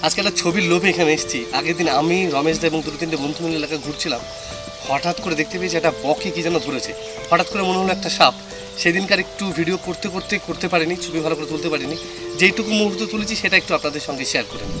আজকে একটা ছবির লোভে এখানে এসেছি। আগের দিন আমি রমেশ দা এবং দুটো তিনটে বন্ধু মিলে এলাকায় ঘুরছিলাম, হঠাৎ করে দেখতে পেয়েছি একটা বকে কি যেন ধরেছে। হঠাৎ করে মনে হলো একটা সাপ। সেদিনকার একটু ভিডিও করতে পারিনি, ছবি ভালো করে তুলতে পারিনি। যেইটুকু মুহূর্ত তুলেছি সেটা একটু আপনাদের সঙ্গে শেয়ার করে নিই।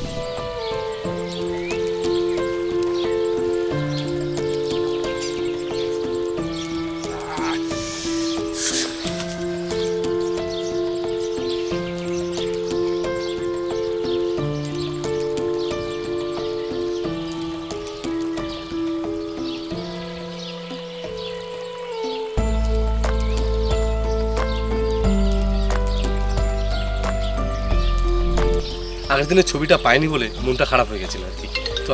আগের দিনের ছবিটা পাইনি বলে মনটা খারাপ হয়ে গেছিল আর কি। তো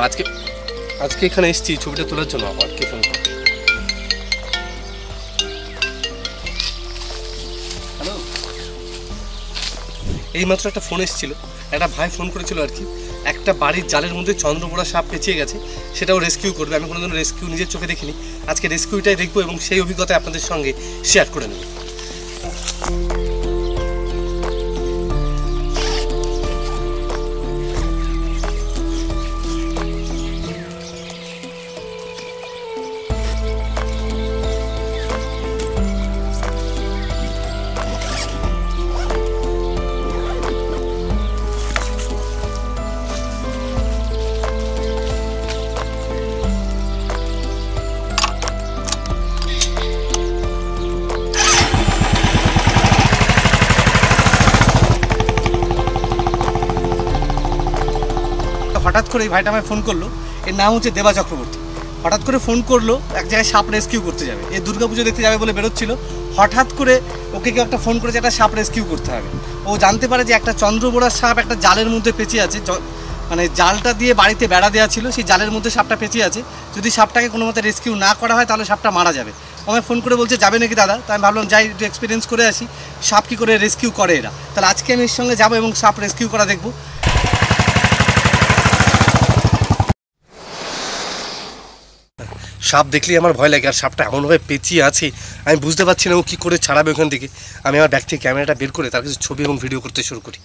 আজকে এখানে এসেছি ছবিটা তোলার জন্য। আবার কে ফোন করে? হ্যালো, এইমাত্র একটা ফোন এসেছিল, একটা ভাই ফোন করেছিল আর কি। একটা বাড়ির জালের মধ্যে চন্দ্রবোড়া সাপ পেঁচিয়ে গেছে, সেটাও রেস্কিউ করবে। আমি কোনোদিন রেস্কিউ নিজের চোখে দেখিনি, আজকে রেস্কিউটাই দেখবো এবং সেই অভিজ্ঞতা আপনাদের সঙ্গে শেয়ার করে নেব। হঠাৎ করে এই ভাইটা আমায় ফোন করলো, এর নাম হচ্ছে দেবা চক্রবর্তী। হঠাৎ করে ফোন করলো, এক জায়গায় সাপ রেস্কিউ করতে যাবে, এই দুর্গাপুজো দেখতে যাবে বলে বেরোচ্ছিল। হঠাৎ করে ওকে কেউ একটা ফোন করেছে একটা সাপ রেস্কিউ করতে হবে। ও জানতে পারে যে একটা চন্দ্রবোড়ার সাপ একটা জালের মধ্যে পেঁচিয়ে আছে, মানে জালটা দিয়ে বাড়িতে বেড়া দেওয়া ছিল, সেই জালের মধ্যে সাপটা পেঁচিয়ে আছে। যদি সাপটাকে কোনো মতে রেস্কিউ না করা হয় তাহলে সাপটা মারা যাবে। আমায় ফোন করে বলছে যাবে নাকি দাদা? তাই আমি ভাবলাম যাই, একটু এক্সপিরিয়েন্স করে আসি সাপ কী করে রেস্কিউ করে এরা। তাহলে আজকে আমি এর সঙ্গে যাবো এবং সাপ রেস্কিউ করা দেখবো। সাপ দেখলেই আমার ভয় লাগে, আর সাপটা এমনভাবে পেঁচিয়ে আছে আমি বুঝতে পারছি না ও কী করে ছাড়াবে ওখান থেকে। আমি আমার ব্যাগ থেকে ক্যামেরাটা বের করে তার কিছু ছবি এবং ভিডিও করতে শুরু করি।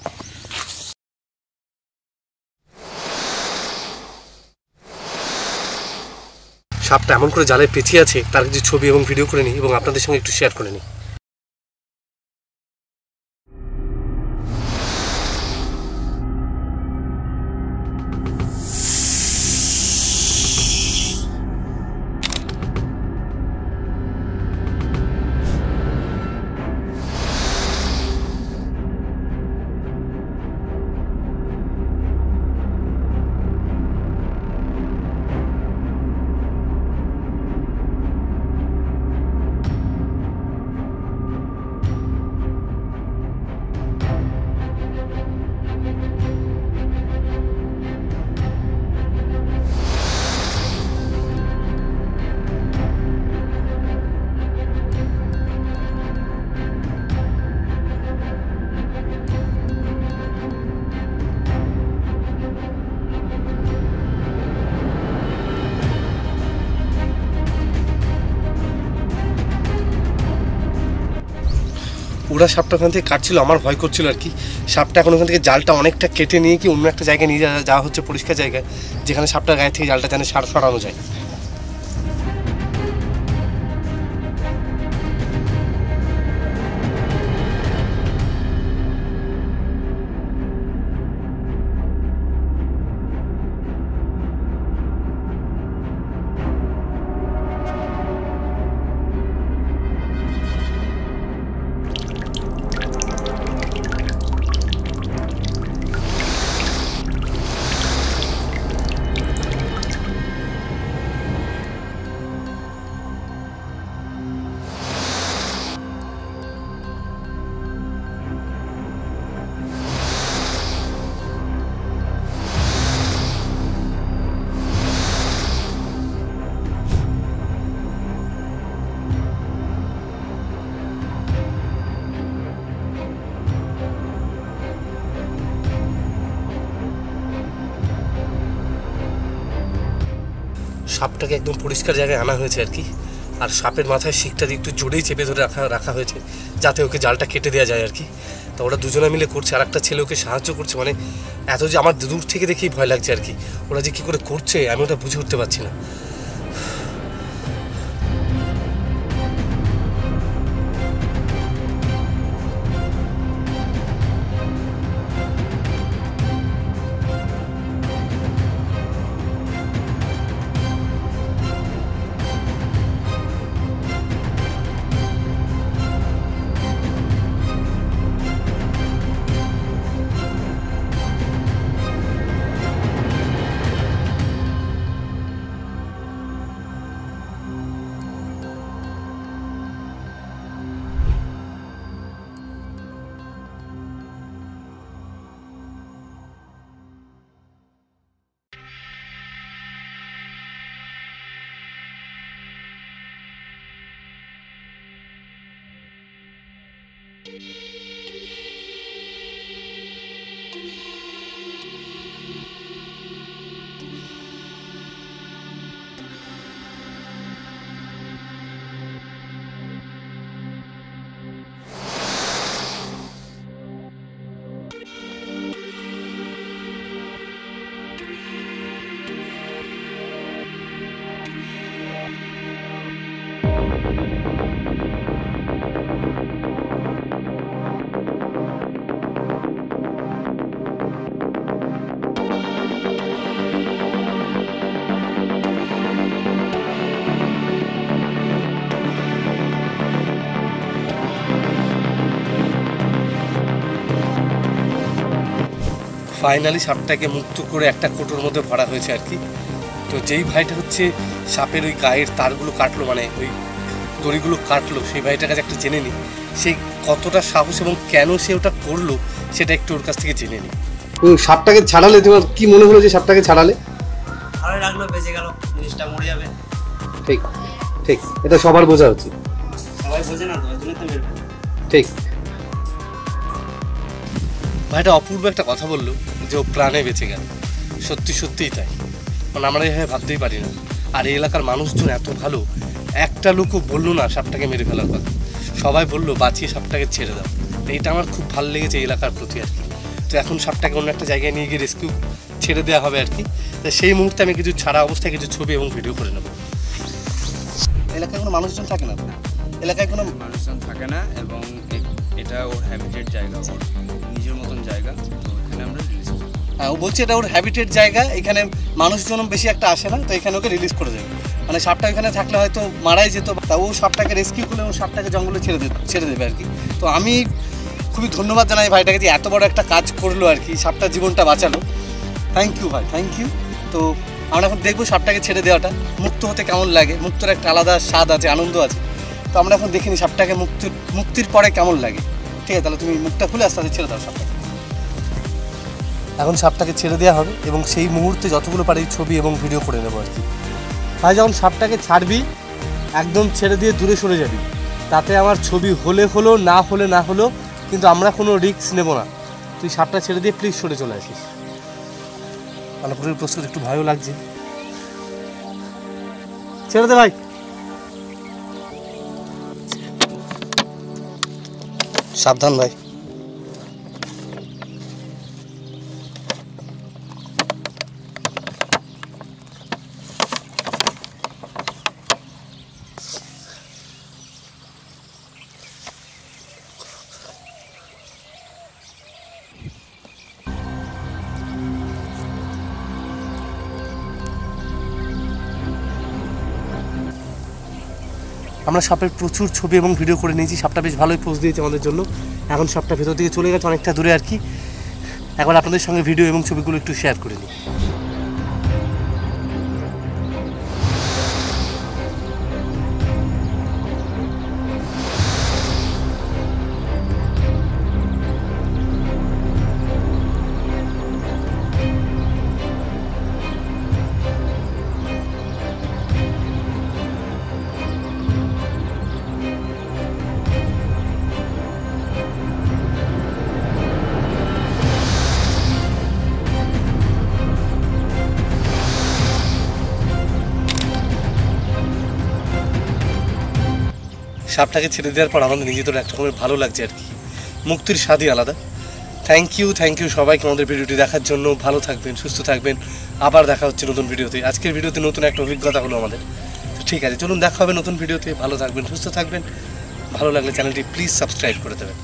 সাপটা এমন করে জালে পেঁচিয়ে আছে তার কিছু ছবি এবং ভিডিও করে নিই এবং আপনাদের সঙ্গে একটু শেয়ার করে নিই। ওরা সাপটা ওখান থেকে কাটছিল, আমার ভয় করছিল আর কি। সাপটা এখন ওখান থেকে জালটা অনেকটা কেটে নিয়ে কি অন্য একটা জায়গায় নিয়ে যাওয়া হচ্ছে, পরিষ্কার জায়গায়, যেখানে সাপটার গায়ে থেকে জালটা যেন সরানো যায়। সাপটাকে একদম পরিষ্কার জায়গায় আনা হয়েছে আর কি। আর সাপের মাথায় শিকটা দিয়ে একটু জোরেই চেপে ধরে রাখা হয়েছে যাতে ওকে জালটা কেটে দেওয়া যায় আর কি। তা ওরা দুজনে মিলে করছে, আর একটা ছেলে ওকে সাহায্য করছে। মানে এত যে আমার দূর থেকে দেখেই ভয় লাগছে আর কি, ওরা যে কী করে করছে আমি ওটা বুঝে উঠতে পারছি না। ফাইনালি সাপটাকে মুক্ত করে একটা কোটোর মধ্যে ভরা হয়েছে আর কি। তো যেই ভাইটা হচ্ছে সাপের ওই গায়ের তারগুলো কাটলো, মানে ওই দড়িগুলো কাটলো, সেই ভাইটার কাছে একটু জেনে নিই সেই কতটা সাহস এবং কেন সে ওটা করলো সেটা একটু ওর কাছ থেকে জেনে নিই। সাপটাকে ছাড়ালে তোমার কি মনে হলো যে সাপটাকে ছাড়ালে? ভালো লাগলো, বেঁচে গেল, জিনিসটা মরে যাবে। ঠিক ঠিক, এটা সবার বোঝা উচিত। সবাই বোঝে না তো, ওই জন্যই তো মেরে ফেলে। ঠিক। ভাইটা অপূর্ব একটা কথা বললো যে ও প্রাণে বেঁচে গেল। সত্যি সত্যিই তাই, মানে আমরা এভাবে ভাবতেই পারি না। আর এই এলাকার মানুষজন এত ভালো, একটা লোকও বললো না সাপটাকে মেরে ফেলার কথা, সবাই বললো বাঁচিয়ে সাপটাকে ছেড়ে দাও। তো এটা আমার খুব ভালো লেগেছে এই এলাকার প্রতি আর কি। তো এখন সাপটাকে অন্য একটা জায়গায় নিয়ে গিয়ে রেস্কিউ ছেড়ে দেওয়া হবে আর কি। তো সেই মুহূর্তে আমি কিছু ছাড়া অবস্থায় কিছু ছবি এবং ভিডিও করে নেবো। এলাকায় কোনো মানুষজন থাকে না, এলাকায় কোনো মানুষজন থাকে না, এবং এটা ওর হ্যাবিটেট জায়গা, ওর নিজের মতন জায়গা। তো এখানে আমরা রিলিজ করি। হ্যাঁ, ও বলছে এটা ওর হ্যাবিটেট জায়গা, এখানে মানুষজন বেশি একটা আসে না, তো এখানে ওকে রিলিজ করে দেবে। মানে সাপটা এখানে থাকলে হয়তো মারাই যেত, তা ও সাপটাকে রেস্কিউ করলে ও সাপটাকে জঙ্গলে ছেড়ে দেবে আর কি। তো আমি খুবই ধন্যবাদ জানাই ভাইটাকে যে এত বড় একটা কাজ করলো আর কি, সাপটার জীবনটা বাঁচালো। থ্যাংক ইউ ভাই, থ্যাংক ইউ। তো আমরা এখন দেখবো সাপটাকে ছেড়ে দেওয়াটা মুক্ত হতে কেমন লাগে। মুক্তর একটা আলাদা স্বাদ আছে, আনন্দ আছে। তো আমরা এখন দেখিনি সাপটাকে মুক্তির পরে কেমন লাগে। ঠিক আছে, তাহলে তুমি মুখটা খুলে আস্তে আস্তে ছেড়ে দাও সাপটাকে। এখন সাপটাকে ছেড়ে দেওয়া হবে এবং সেই মুহূর্তে যতগুলো পারি ছবি এবং ভিডিও করে নেবো আর কি। ভাই যখন সাপটাকে ছাড়বি একদম ছেড়ে দিয়ে দূরে সরে যাবি, তাতে আমার ছবি হলে হলো, না হলে না হলো, কিন্তু আমরা কোনো রিস্ক নেব না। তুই সাপটা ছেড়ে দিয়ে প্লিজ সরে চলে আসিস। আলাপুরের প্রস্তুত একটু ভয়ও লাগছে। ছেড়ে দে ভাই। সাবধান ভাই। আমরা সাপের প্রচুর ছবি এবং ভিডিও করে নিয়েছি, সাপটা বেশ ভালোই পোজ দিয়েছে আমাদের জন্য। এখন সাপটা ভেতর দিকে চলে গেছে অনেকটা দূরে আর কি। একবার আপনাদের সঙ্গে ভিডিও এবং ছবিগুলো একটু শেয়ার করে নিই। সাপটাকে ছেড়ে দেওয়ার পর আমাদের নিজেদের একটা রকমের ভালো লাগছে আর কি। মুক্তির স্বাদই আলাদা। থ্যাংক ইউ সবাইকে আমাদের ভিডিওটি দেখার জন্য। ভালো থাকবেন, সুস্থ থাকবেন, আবার দেখা হচ্ছে নতুন ভিডিওতে। আজকের ভিডিওতে নতুন একটা অভিজ্ঞতা হলো আমাদের। তো ঠিক আছে, চলুন দেখা হবে নতুন ভিডিওতে। ভালো থাকবেন, সুস্থ থাকবেন। ভালো লাগলে চ্যানেলটি প্লিজ সাবস্ক্রাইব করে দেবেন।